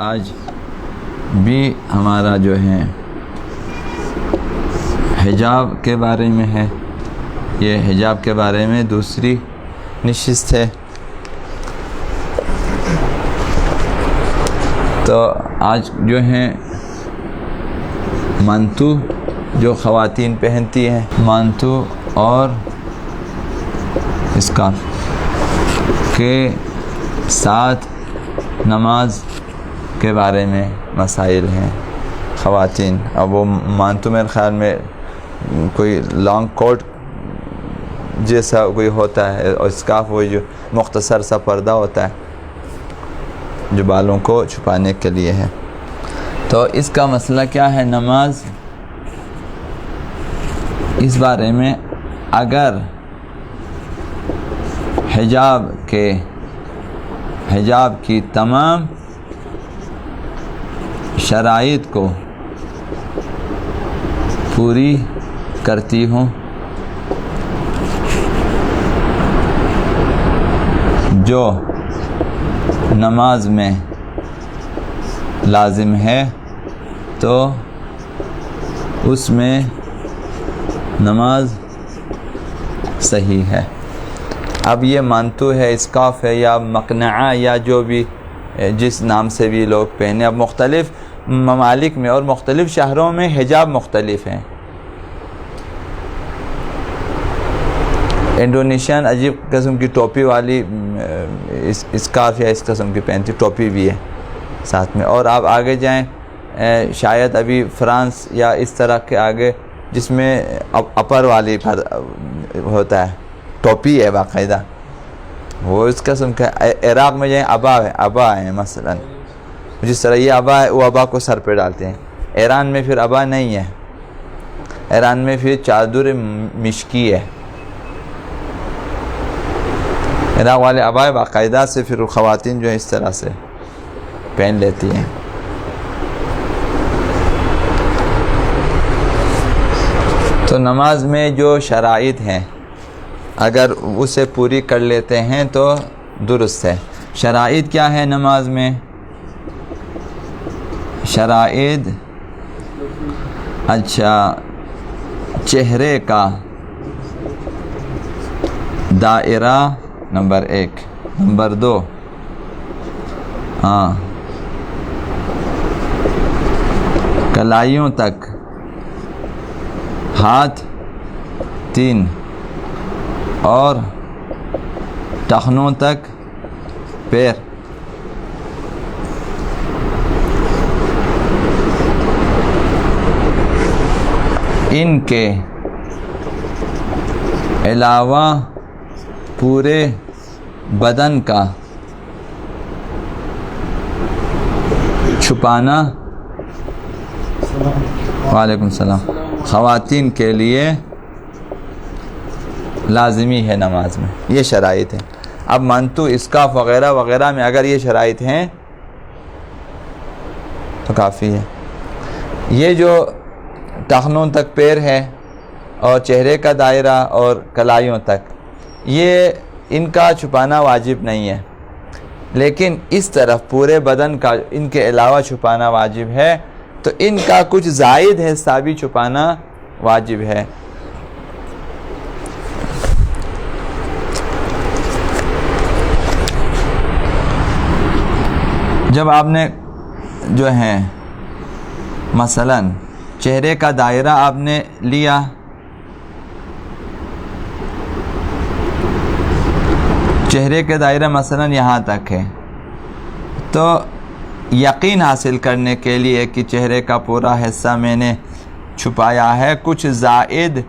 آج بھی ہمارا جو ہے حجاب کے بارے میں ہے. یہ حجاب کے بارے میں دوسری نشست ہے. تو آج جو ہیں مانتو جو خواتین پہنتی ہیں، مانتو اور اسکارف کے ساتھ نماز کے بارے میں مسائل ہیں. خواتین اب وہ مانتو میرے خیال میں کوئی لانگ کوٹ جیسا کوئی ہوتا ہے، اور اسکارف وہ جو مختصر سا پردہ ہوتا ہے جو بالوں کو چھپانے کے لیے ہے. تو اس کا مسئلہ کیا ہے؟ نماز اس بارے میں اگر حجاب کی تمام شرائط کو پوری کرتی ہوں، جو نماز میں لازم ہے، تو اس میں نماز صحیح ہے. اب یہ مانتو ہے، اسکارف ہے، یا مقنعہ، یا جو بھی جس نام سے بھی لوگ پہنے. اب مختلف ممالک میں اور مختلف شہروں میں حجاب مختلف ہیں. انڈونیشین عجیب قسم کی ٹوپی والی اسکارف یا اس قسم کی پہنتی، ٹوپی بھی ہے ساتھ میں. اور آپ آگے جائیں شاید ابھی فرانس یا اس طرح کے آگے جس میں اپر والی ہوتا ہے، ٹوپی ہے باقاعدہ، وہ اس قسم کا. عراق میں جائیں ابا ہے مثلا، جس طرح یہ ابا ہے وہ ابا کو سر پہ ڈالتے ہیں. ایران میں پھر ابا نہیں ہے، ایران میں پھر چادر مشکی ہے. عراق والے ابا باقاعدہ سے پھر خواتین جو ہے اس طرح سے پہن لیتی ہیں. تو نماز میں جو شرائط ہیں اگر اسے پوری کر لیتے ہیں تو درست ہے. شرائط کیا ہے نماز میں؟ شرائط اچھا، چہرے کا دائرہ نمبر 1، نمبر 2 کلائیوں تک ہاتھ 3 اور ٹخنوں تک پیر. ان کے علاوہ پورے بدن کا چھپانا، وعلیکم السلام، خواتین کے لیے لازمی ہے نماز میں. یہ شرائط ہیں. اب مانتو، اسکارف وغیرہ وغیرہ میں اگر یہ شرائط ہیں تو کافی ہے. یہ جو ٹخنوں تک پیر ہے اور چہرے کا دائرہ اور کلائیوں تک، یہ ان کا چھپانا واجب نہیں ہے، لیکن اس طرف پورے بدن کا ان کے علاوہ چھپانا واجب ہے. تو ان کا کچھ زائد حصہ بھی چھپانا واجب ہے. جب آپ نے جو ہے مثلاً چہرے کا دائرہ آپ نے لیا، چہرے کا دائرہ مثلاً یہاں تک ہے، تو یقین حاصل کرنے کے لیے کہ چہرے کا پورا حصہ میں نے چھپایا ہے، کچھ زائد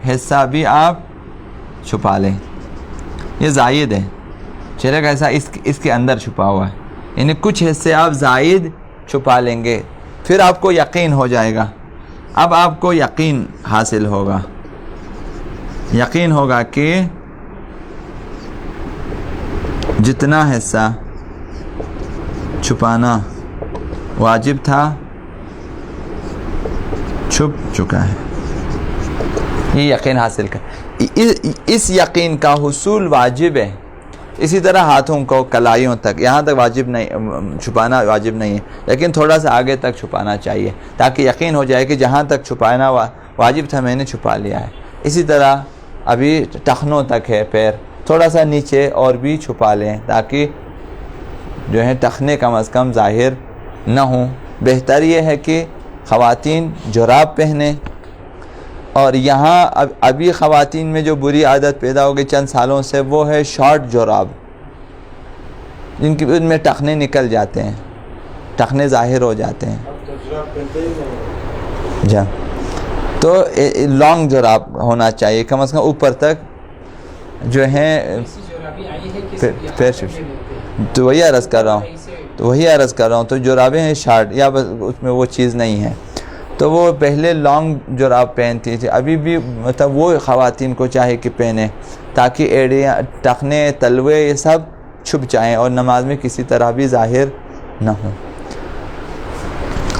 حصہ بھی آپ چھپا لیں. یہ زائد ہے، چہرے کا حصہ اس کے اندر چھپا ہوا ہے، یعنی کچھ حصے آپ زائد چھپا لیں گے، پھر آپ کو یقین ہو جائے گا. اب آپ کو یقین حاصل ہوگا، یقین ہوگا کہ جتنا حصہ چھپانا واجب تھا چھپ چکا ہے. یہ یقین حاصل کر، اس یقین کا حصول واجب ہے. اسی طرح ہاتھوں کو کلائیوں تک، یہاں تک واجب نہیں، چھپانا واجب نہیں ہے، لیکن تھوڑا سا آگے تک چھپانا چاہیے تاکہ یقین ہو جائے کہ جہاں تک چھپانا واجب تھا میں نے چھپا لیا ہے۔ اسی طرح ابھی ٹخنوں تک ہے پیر، تھوڑا سا نیچے اور بھی چھپا لیں تاکہ جو ہے ٹخنے کم از کم ظاہر نہ ہوں۔ بہتر یہ ہے کہ خواتین جراب پہنیں، اور یہاں ابھی خواتین میں جو بری عادت پیدا ہو گئی چند سالوں سے وہ ہے شارٹ جراب، جن کی ان میں ٹخنے نکل جاتے ہیں، ٹخنے ظاہر ہو جاتے ہیں۔ جا تو لانگ جراب ہونا چاہیے کم از کم اوپر تک جو ہے پیر، تو وہی عرض کر رہا ہوں تو جرابیں ہیں شارٹ، یا بس اس میں وہ چیز نہیں ہے، تو وہ پہلے لانگ جراب پہنتی تھی، ابھی بھی مطلب وہ خواتین کو چاہے کہ پہنیں تاکہ ایڑیاں، ٹخنے، تلوے یہ سب چھپ جائیں اور نماز میں کسی طرح بھی ظاہر نہ ہوں۔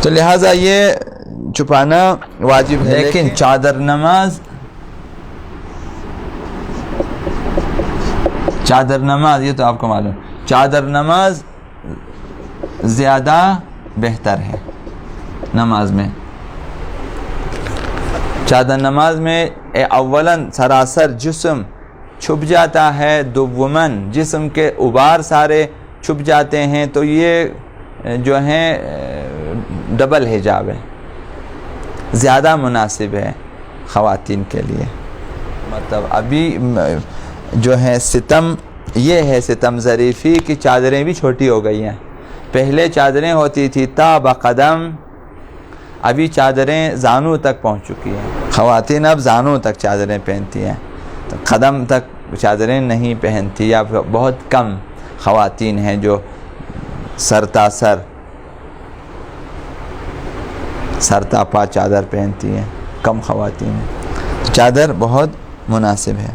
تو لہٰذا یہ چھپانا واجب ہے، لیکن چادر نماز یہ تو آپ کو معلوم، چادر نماز زیادہ بہتر ہے نماز میں۔ چادر نماز میں اولاً سراسر جسم چھپ جاتا ہے، دوماً جسم کے ابار سارے چھپ جاتے ہیں، تو یہ جو ہیں ڈبل حجاب ہے، زیادہ مناسب ہے خواتین کے لیے۔ مطلب ابھی جو ہے ستم یہ ہے، ستم ظریفی کی چادریں بھی چھوٹی ہو گئی ہیں۔ پہلے چادریں ہوتی تھی تا بقدم، ابھی چادریں زانوں تک پہنچ چکی ہیں، خواتین اب زانوں تک چادریں پہنتی ہیں، تو قدم تک چادریں نہیں پہنتی، یا بہت کم خواتین ہیں جو سر تا پا چادر پہنتی ہیں، کم خواتین ہیں۔ چادر بہت مناسب ہے۔